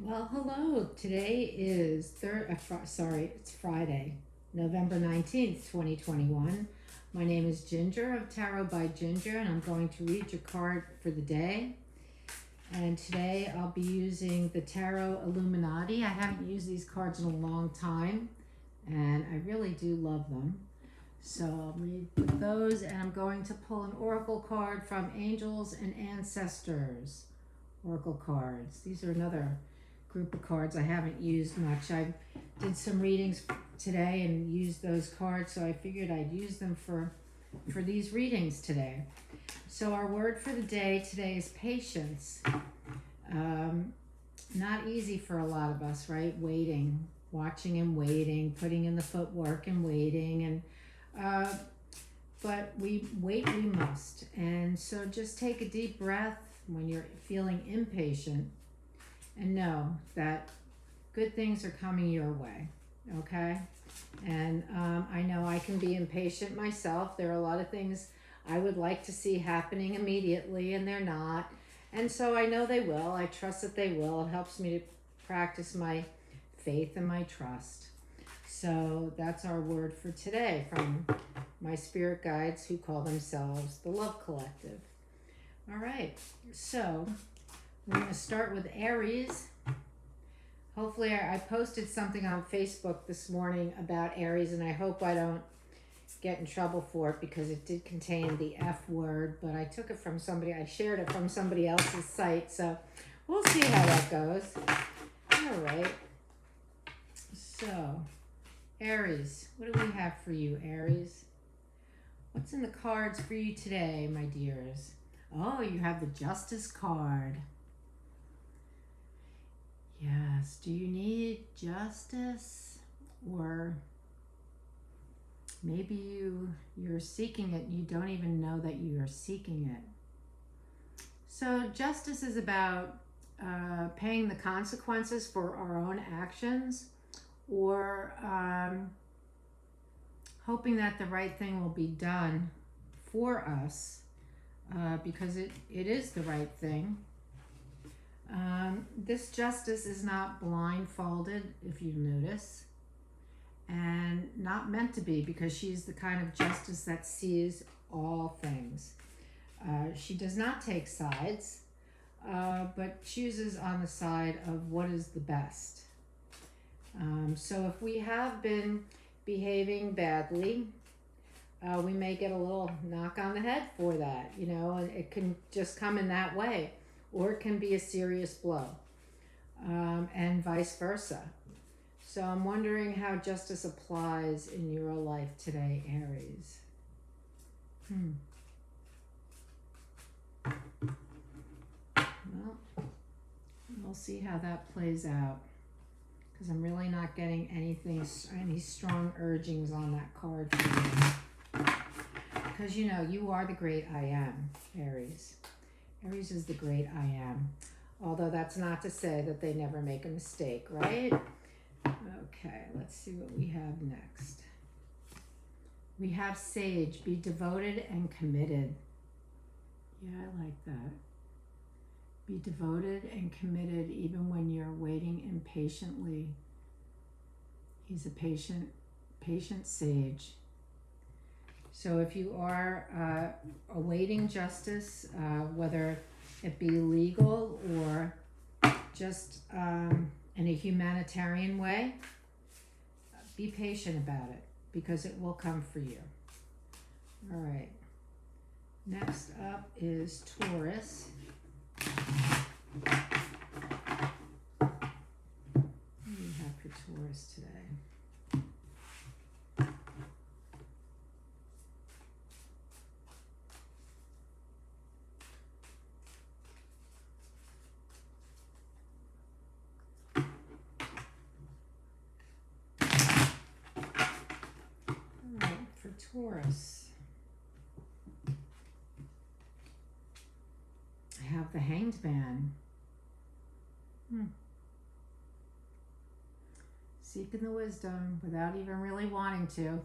Well, hello. Today is it's Friday, November 19th, 2021. My name is Ginger of Tarot by Ginger, and I'm going to read your card for the day. And today I'll be using the Tarot Illuminati. I haven't used these cards in a long time, and I really do love them. So I'll read with those, and I'm going to pull an oracle card from Angels and Ancestors. Oracle cards. These are another group of cards I haven't used much. I did some readings today and used those cards, so I figured I'd use them for these readings today. So our word for the day today is patience. Not easy for a lot of us, right? Waiting, watching and waiting, putting in the footwork and waiting, and but we must. And so just take a deep breath when you're feeling impatient and know that good things are coming your way, okay? And I know I can be impatient myself. There are a lot of things I would like to see happening immediately, and they're not. And so I know they will. I trust that they will. It helps me to practice my faith and my trust. So that's our word for today from my spirit guides who call themselves the Love Collective. All right, so we're going to start with Aries. Hopefully, I posted something on Facebook this morning about Aries, and I hope I don't get in trouble for it because it did contain the F word, but I took it from somebody, I shared it from somebody else's site, so we'll see how that goes. All right, so Aries, what do we have for you, Aries? What's in the cards for you today, my dears? Oh, you have the Justice card. Yes, do you need justice? Or maybe you're seeking it and you don't even know that you are seeking it. So justice is about paying the consequences for our own actions, or hoping that the right thing will be done for us because it is the right thing. This justice is not blindfolded, if you notice, and not meant to be, because she's the kind of justice that sees all things. She does not take sides, but chooses on the side of what is the best. So if we have been behaving badly, we may get a little knock on the head for that, and it can just come in that way, or it can be a serious blow, and vice versa. So I'm wondering how justice applies in your life today, Aries. Well, we'll see how that plays out, because I'm really not getting any strong urgings on that card for you. Because you are the great I am, Aries. Aries is the great I am. Although that's not to say that they never make a mistake, right? Okay, let's see what we have next. We have Sage. Be devoted and committed. Yeah, I like that. Be devoted and committed even when you're waiting impatiently. He's a patient sage. So if you are awaiting justice, whether it be legal or just in a humanitarian way, be patient about it, because it will come for you. All right. Next up is Taurus. What do we have for Taurus today? Taurus. I have the Hanged Man. Seeking the wisdom without even really wanting to.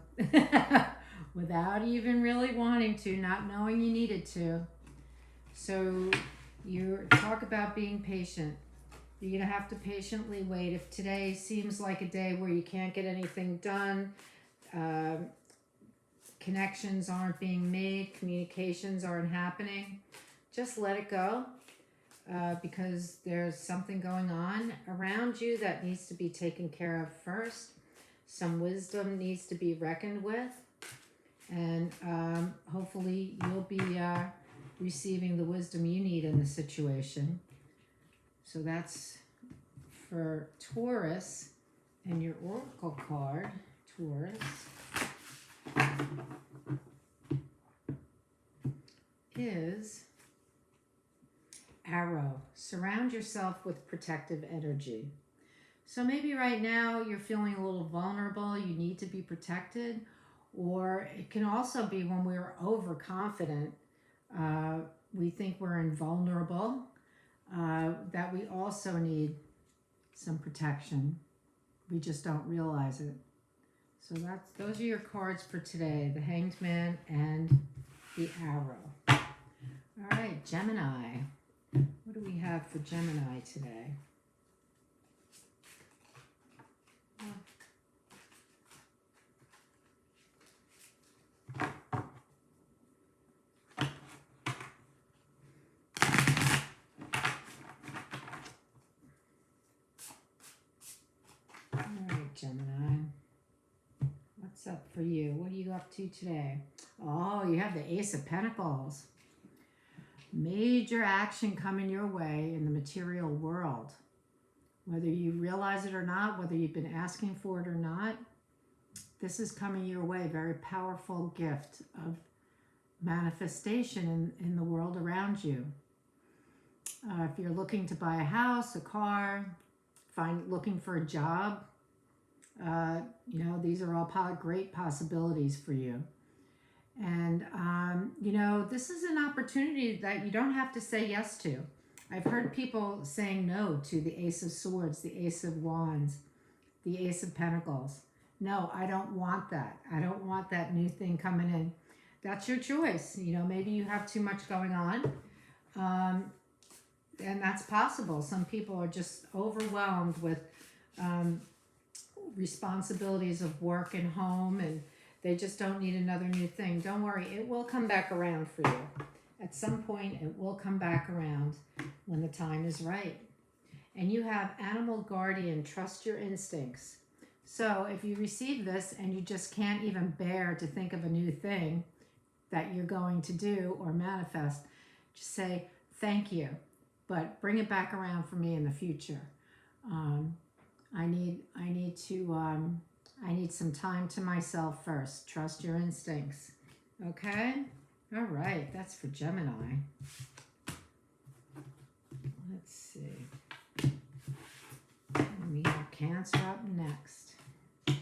Without even really wanting to, not knowing you needed to. So you talk about being patient. You're going to have to patiently wait. If today seems like a day where you can't get anything done, connections aren't being made, communications aren't happening, just let it go, because there's something going on around you that needs to be taken care of first. Some wisdom needs to be reckoned with, and hopefully you'll be receiving the wisdom you need in the situation. So that's for Taurus, and your oracle card, Taurus, is Arrow. Surround yourself with protective energy. So maybe right now you're feeling a little vulnerable, you need to be protected, or it can also be when we're overconfident, we think we're invulnerable, that we also need some protection. We just don't realize it. So those are your cards for today, the Hanged Man and the Arrow. All right, Gemini. What do we have for Gemini today? All right, Gemini. What's up for you? What are you up to today? Oh, you have the Ace of Pentacles. Major action coming your way in the material world. Whether you realize it or not, whether you've been asking for it or not, this is coming your way. Very powerful gift of manifestation in the world around you. If you're looking to buy a house, a car, looking for a job, these are all great possibilities for you. And, this is an opportunity that you don't have to say yes to. I've heard people saying no to the Ace of Swords, the Ace of Wands, the Ace of Pentacles. No, I don't want that. I don't want that new thing coming in. That's your choice. Maybe you have too much going on. And that's possible. Some people are just overwhelmed with responsibilities of work and home, and they just don't need another new thing. Don't worry, it will come back around for you. At some point, it will come back around when the time is right. And you have Animal Guardian, trust your instincts. So if you receive this and you just can't even bear to think of a new thing that you're going to do or manifest, just say, thank you, but bring it back around for me in the future. I need some time to myself first. Trust your instincts. Okay? All right. That's for Gemini. Let's see. And we have Cancer up next. What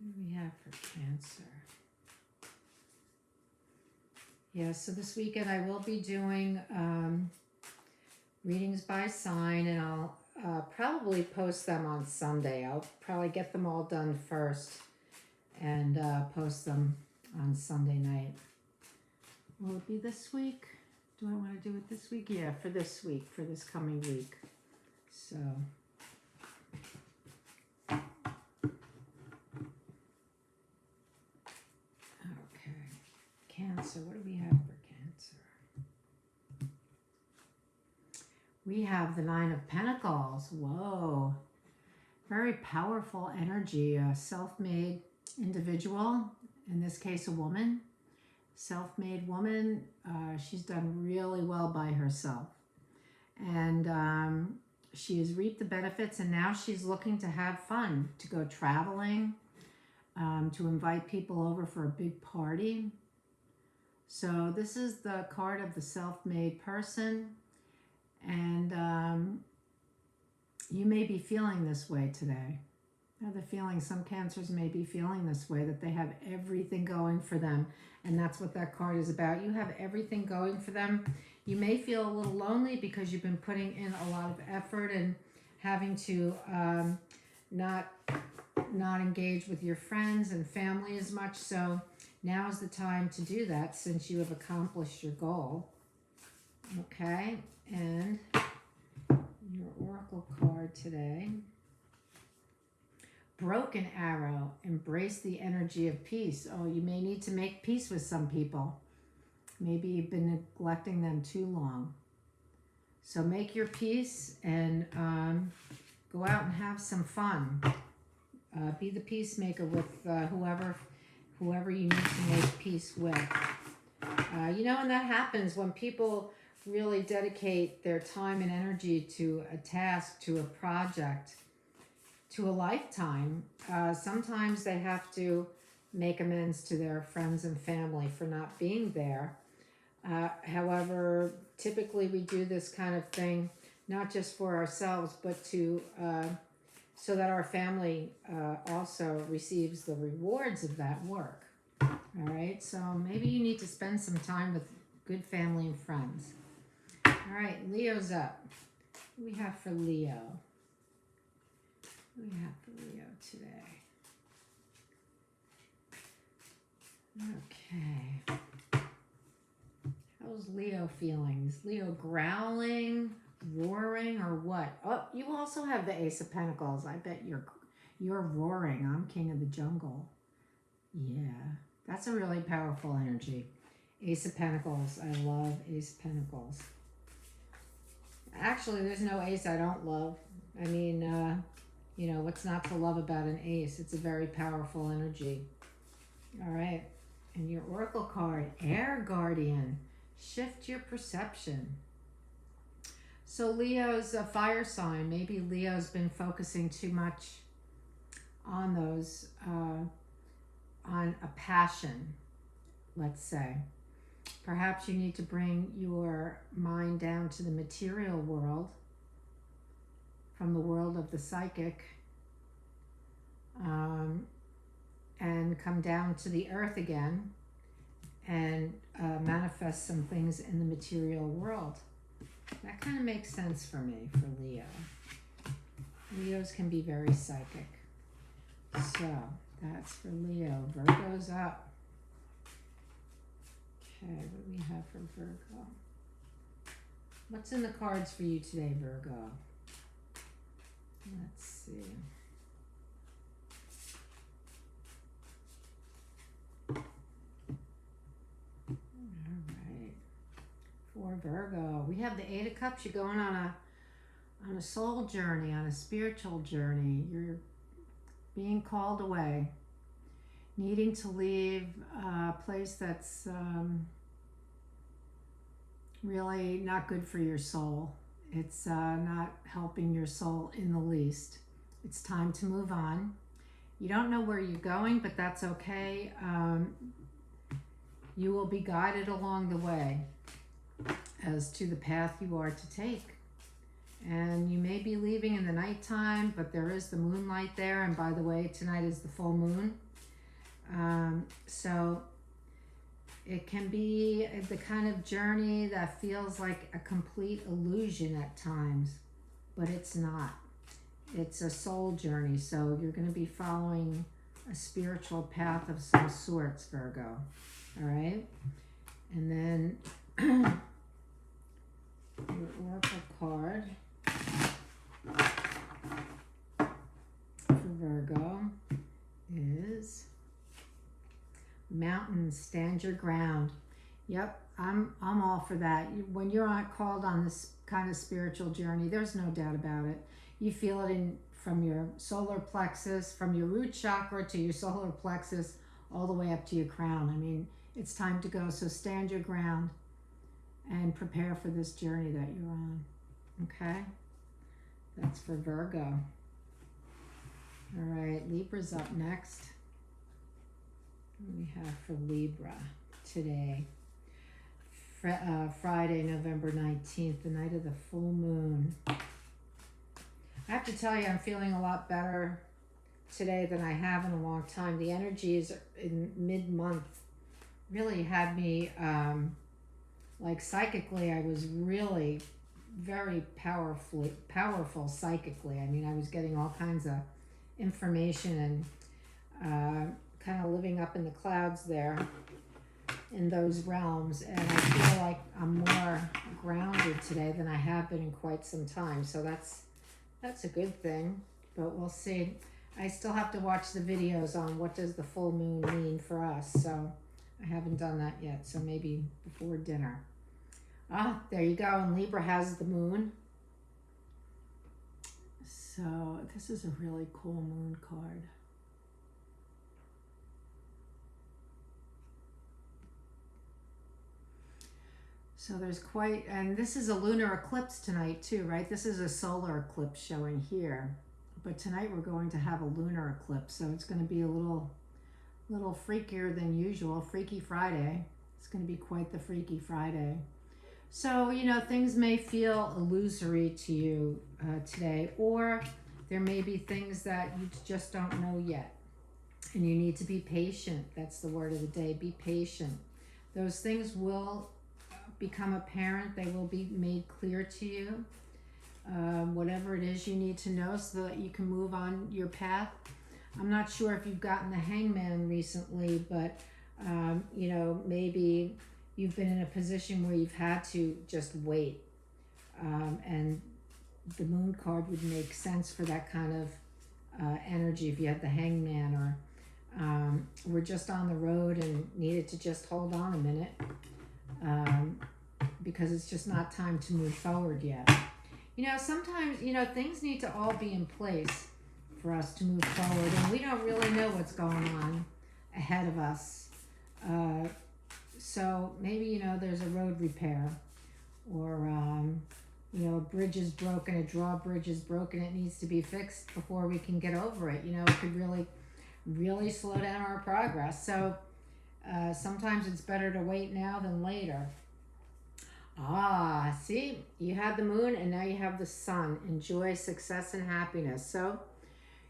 do we have for Cancer? Yeah, so this weekend I will be doing readings by sign, and I'll probably post them on Sunday. I'll probably get them all done first and post them on Sunday night. Will it be this week? Do I want to do it this week? Yeah, for this week, for this coming week. So, okay. Cancer, what do we have for Cancer? We have the Nine of Pentacles. Whoa. Very powerful energy. A self-made individual, in this case a woman. Self-made woman. She's done really well by herself. And she has reaped the benefits, and now she's looking to have fun, to go traveling, to invite people over for a big party. So this is the card of the self-made person. And you may be feeling this way today. I have the feeling some Cancers may be feeling this way, that they have everything going for them. And that's what that card is about. You have everything going for them. You may feel a little lonely because you've been putting in a lot of effort and having to not engage with your friends and family as much. So now is the time to do that, since you have accomplished your goal. Okay, and your oracle card today. Broken arrow, embrace the energy of peace. Oh, you may need to make peace with some people. Maybe you've been neglecting them too long. So make your peace and go out and have some fun. Be the peacemaker with whoever you need to make peace with. You know, and that happens when people really dedicate their time and energy to a task, to a project, to a lifetime. Sometimes they have to make amends to their friends and family for not being there. However, typically we do this kind of thing not just for ourselves, but to so that our family also receives the rewards of that work. All right, so maybe you need to spend some time with good family and friends. All right, Leo's up. What do we have for Leo? What do we have for Leo today? Okay. How's Leo feeling? Is Leo growling, roaring, or what? Oh, you also have the Ace of Pentacles. I bet you're roaring. I'm king of the jungle. Yeah, that's a really powerful energy. Ace of Pentacles. I love Ace of Pentacles. Actually, there's no ace I don't love. I mean, you know, what's not to love about an ace? It's a very powerful energy. All right. And your oracle card, Air Guardian. Shift your perception. So Leo's a fire sign. Maybe Leo's been focusing too much on those, on a passion, let's say. Perhaps you need to bring your mind down to the material world, from the world of the psychic, and come down to the earth again and manifest some things in the material world. That kind of makes sense for me, for Leo. Leos can be very psychic. So that's for Leo. Virgo's up. Okay, what do we have for Virgo? What's in the cards for you today, Virgo? Let's see. All right. For Virgo, we have the Eight of Cups. You're going on a soul journey, on a spiritual journey. You're being called away, needing to leave a place that's really not good for your soul. It's not helping your soul in the least. It's time to move on. You don't know where you're going, but that's okay. You will be guided along the way as to the path you are to take. And you may be leaving in the nighttime, but there is the moonlight there. And by the way, tonight is the full moon. So it can be the kind of journey that feels like a complete illusion at times, but it's not. It's a soul journey, so you're going to be following a spiritual path of some sorts, Virgo. All right? And then your oracle card for Virgo is Mountains, stand your ground. Yep, I'm all for that. When you're called on this kind of spiritual journey, there's no doubt about it. You feel it from your solar plexus, from your root chakra to your solar plexus, all the way up to your crown. I mean, it's time to go. So stand your ground and prepare for this journey that you're on. Okay? That's for Virgo. All right, Libra's up next. What do we have for Libra today? Friday, November 19th, the night of the full moon. I have to tell you, I'm feeling a lot better today than I have in a long time. The energies in mid-month really had me, like psychically, I was really very powerful psychically. I mean, I was getting all kinds of information and kind of living up in the clouds there. in those realms, and I feel like I'm more grounded today than I have been in quite some time. So that's a good thing, but we'll see. I still have to watch the videos on what does the full moon mean for us, so I haven't done that yet, so maybe before dinner. Ah, there you go, and Libra has the moon. So this is a really cool moon card. So there's quite, and this is a lunar eclipse tonight too, right? This is a solar eclipse showing here, but tonight we're going to have a lunar eclipse, so it's going to be a little freakier than usual. Freaky Friday. It's going to be quite the Freaky Friday. So, you know, things may feel illusory to you today, or there may be things that you just don't know yet, and you need to be patient. That's the word of the day. Be patient. Those things will become apparent. They will be made clear to you. Whatever it is you need to know so that you can move on your path. I'm not sure if you've gotten the Hangman recently, but you know, maybe you've been in a position where you've had to just wait, and the moon card would make sense for that kind of energy if you had the Hangman, or we're just on the road and needed to just hold on a minute, because it's just not time to move forward yet. You know, sometimes, you know, things need to all be in place for us to move forward, and we don't really know what's going on ahead of us. So maybe, you know, there's a road repair, or you know, a bridge is broken, a drawbridge is broken, it needs to be fixed before we can get over it. You know, it could really slow down our progress. So sometimes it's better to wait now than later. Ah, see, you had the moon and now you have the sun. Enjoy success and happiness. So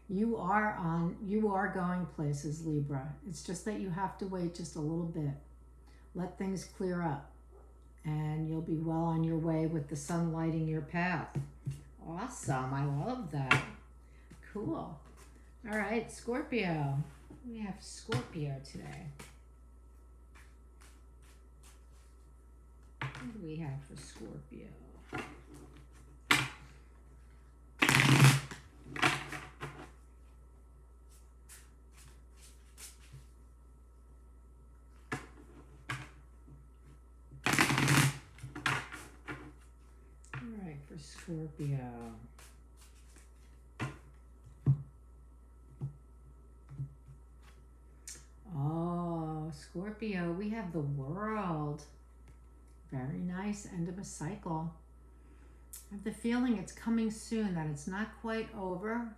you are going places, Libra. It's just that you have to wait just a little bit. Let things clear up, and you'll be well on your way with the sun lighting your path. Awesome. I love that. Cool. All right, Scorpio. We have Scorpio today. What do we have for Scorpio? All right, for Scorpio. Oh, Scorpio, we have the World. Very nice, end of a cycle. I have the feeling it's coming soon, that it's not quite over,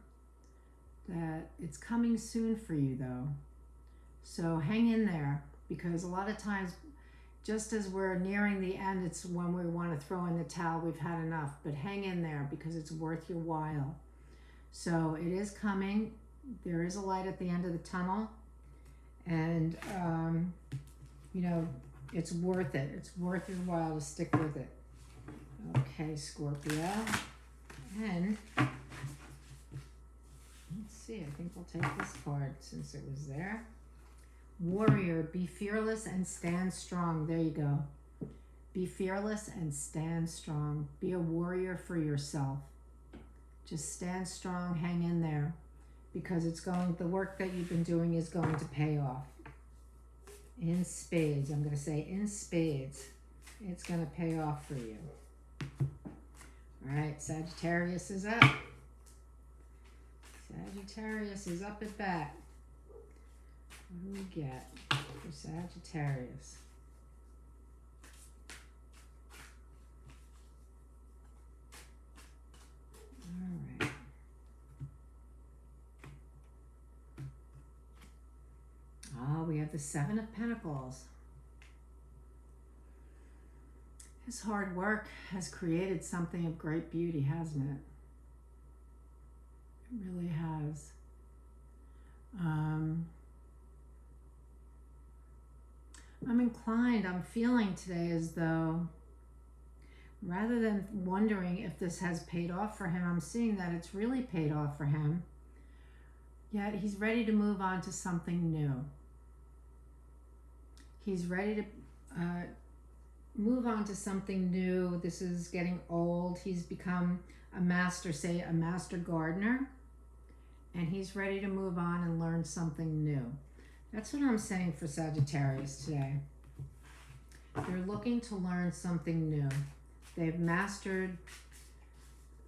that it's coming soon for you though. So hang in there, because a lot of times, just as we're nearing the end, it's when we want to throw in the towel, we've had enough. But hang in there, because it's worth your while. So it is coming. There is a light at the end of the tunnel. And, you know, it's worth it. It's worth your while to stick with it. Okay, Scorpio. And let's see, I think we'll take this card since it was there. Warrior, be fearless and stand strong. There you go. Be fearless and stand strong. Be a warrior for yourself. Just stand strong, hang in there, because the work that you've been doing is going to pay off. In spades, I'm going to say in spades, it's going to pay off for you. All right, Sagittarius is up. Sagittarius is up at bat. What do we get for Sagittarius? All right. Oh, we have the Seven of Pentacles. His hard work has created something of great beauty, hasn't it? It really has. I'm feeling today as though, rather than wondering if this has paid off for him, I'm seeing that it's really paid off for him. Yet he's ready to move on to something new. He's ready move on to something new. This is getting old. He's become a master, say a master gardener, and he's ready to move on and learn something new. That's what I'm saying for Sagittarius today. They're looking to learn something new. They've mastered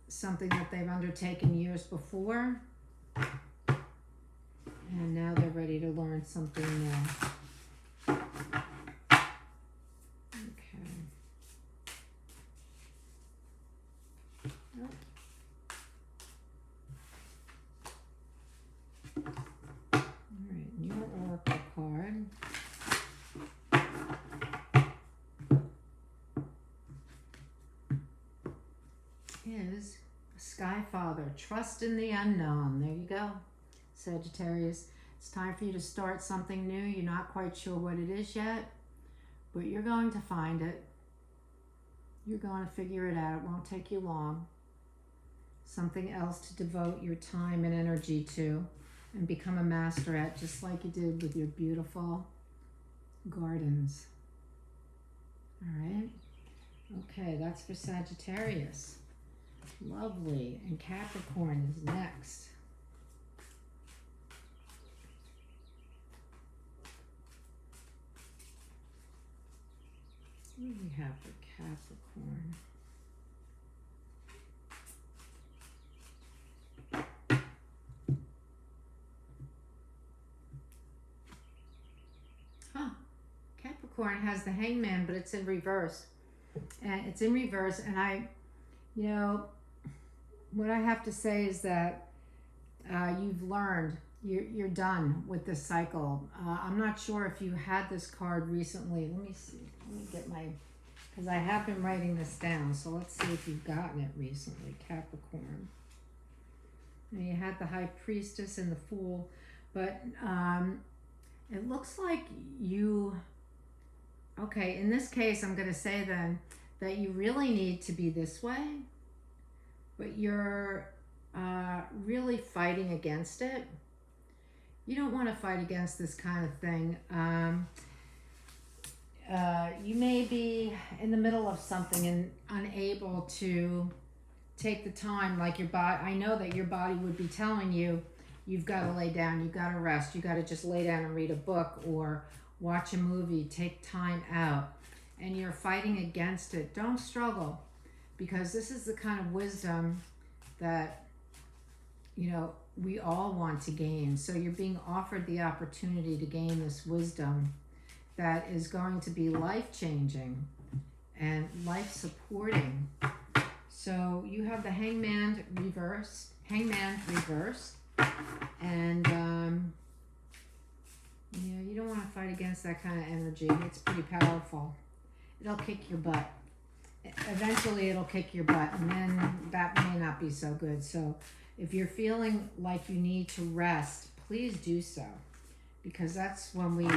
something that they've undertaken years before, and now they're ready to learn something new. Alright, your oracle card. Is Sky Father. Trust in the unknown. There you go, Sagittarius. It's time for you to start something new. You're not quite sure what it is yet, but you're going to find it. You're going to figure it out. It won't take you long. Something else to devote your time and energy to and become a master at, just like you did with your beautiful gardens. All right. Okay, that's for Sagittarius. Lovely. And Capricorn is next. What do we have for Capricorn? Capricorn has the Hangman, but it's in reverse. And it's in reverse, and you know, what I have to say is that you've learned, you're done with this cycle. I'm not sure if you had this card recently. Let me see. Let me get my, because I have been writing this down. So let's see if you've gotten it recently, Capricorn. Now you had the High Priestess and the Fool, but it looks like you. Okay, in this case, I'm going to say then that you really need to be this way, but you're really fighting against it. You don't want to fight against this kind of thing. You may be in the middle of something and unable to take the time, like your body. I know that your body would be telling you, you've got to lay down, you've got to rest, you got to just lay down and read a book or watch a movie, take time out, and you're fighting against it. Don't struggle, because this is the kind of wisdom that, you know, we all want to gain. So you're being offered the opportunity to gain this wisdom that is going to be life-changing and life-supporting. So you have the Hangman reverse, and yeah, you don't want to fight against that kind of energy. It's pretty powerful. It'll kick your butt. Eventually it'll kick your butt, and then that may not be so good. So if you're feeling like you need to rest, please do so, because that's when we,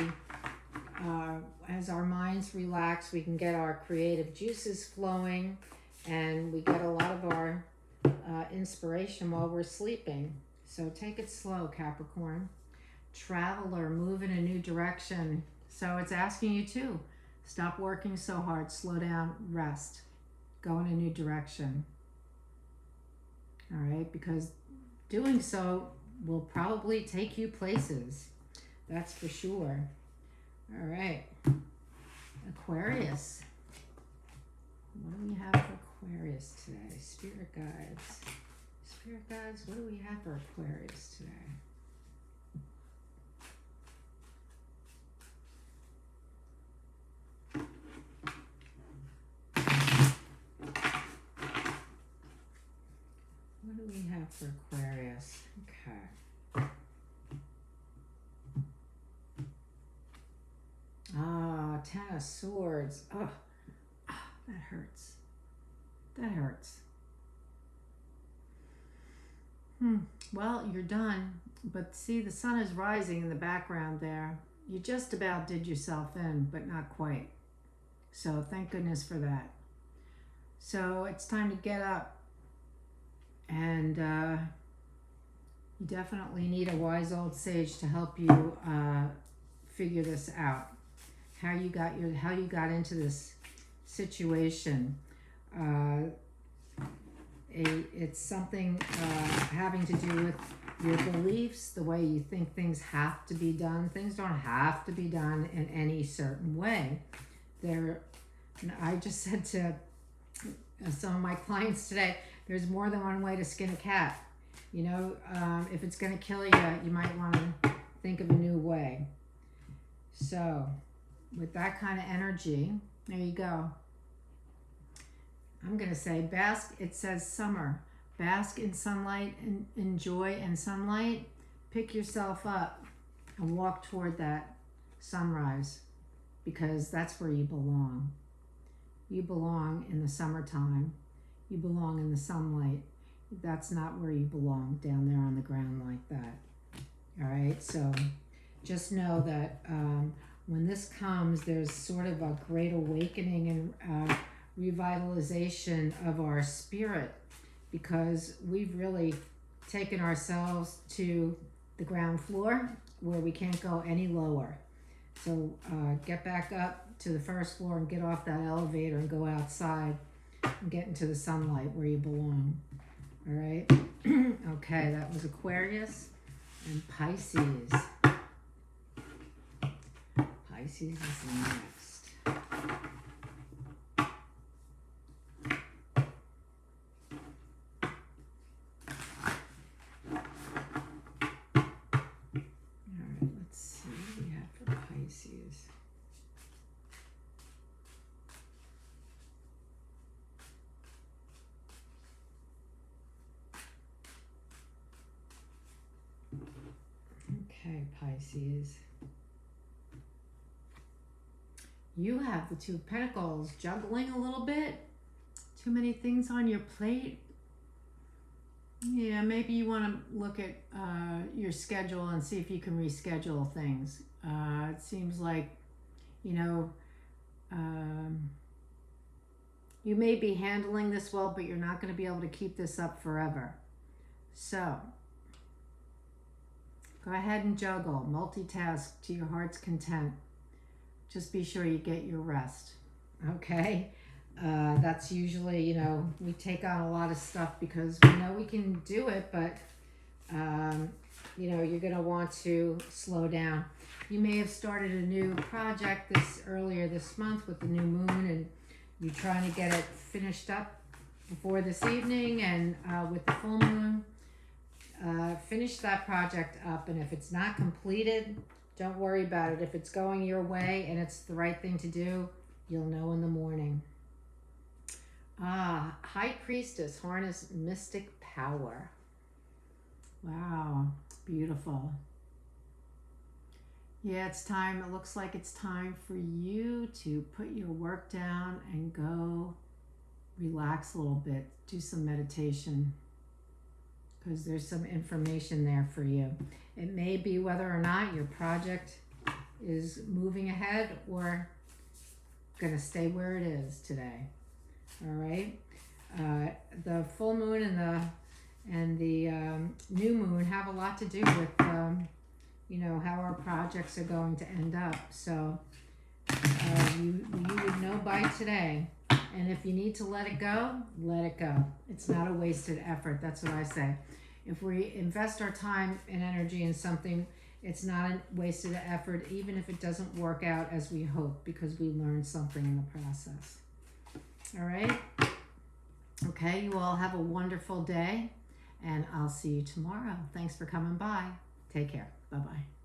as our minds relax, we can get our creative juices flowing, and we get a lot of our inspiration while we're sleeping. So take it slow, Capricorn. Traveler, move in a new direction. So it's asking you to stop working so hard, slow down, rest, go in a new direction. All right, because doing so will probably take you places. That's for sure. All right, Aquarius. What do we have for Aquarius today? Spirit guides. Spirit guides, what do we have for Aquarius today? What do we have for Aquarius? Okay. Ah, Ten of Swords. Oh, that hurts. That hurts. Well, you're done. But see, the sun is rising in the background there. You just about did yourself in, but not quite. So thank goodness for that. So it's time to get up. And you definitely need a wise old sage to help you figure this out. how you got into this situation. It's something having to do with your beliefs, the way you think things have to be done. Things don't have to be done in any certain way. I just said to some of my clients today, there's more than one way to skin a cat. You know, if it's going to kill you, you might want to think of a new way. So, with that kind of energy, there you go. I'm going to say bask, it says summer. Bask in sunlight and enjoy and sunlight. Pick yourself up and walk toward that sunrise, because that's where you belong. You belong in the summertime. You belong in the sunlight. That's not where you belong down there on the ground like that. All right, so just know that when this comes, there's sort of a great awakening and revitalization of our spirit, because we've really taken ourselves to the ground floor where we can't go any lower. So get back up to the first floor and get off that elevator and go outside and get into the sunlight where you belong. All right? Okay, that was Aquarius and Pisces. Pisces is next. Okay, Pisces. You have the Two of Pentacles, juggling a little bit. Too many things on your plate. Yeah, maybe you want to look at your schedule and see if you can reschedule things. It seems like, you know, you may be handling this well, but you're not going to be able to keep this up forever. So, go ahead and juggle, multitask to your heart's content. Just be sure you get your rest, okay? That's usually, you know, we take on a lot of stuff because we know we can do it, but, you know, you're going to want to slow down. You may have started a new project earlier this month with the new moon, and you're trying to get it finished up before this evening, and with the full moon. Finish that project up, and if it's not completed, don't worry about it. If it's going your way and it's the right thing to do, you'll know in the morning. High Priestess, harness mystic power. Wow, beautiful. Yeah, it's time. It looks like it's time for you to put your work down and go relax a little bit. Do some meditation, because there's some information there for you. It may be whether or not your project is moving ahead or going to stay where it is today. All right. The full moon and the new moon have a lot to do with you know, how our projects are going to end up. So you would know by today. And if you need to let it go, let it go. It's not a wasted effort. That's what I say. If we invest our time and energy in something, it's not a wasted effort, even if it doesn't work out as we hope, because we learned something in the process. All right? Okay, you all have a wonderful day, and I'll see you tomorrow. Thanks for coming by. Take care. Bye-bye.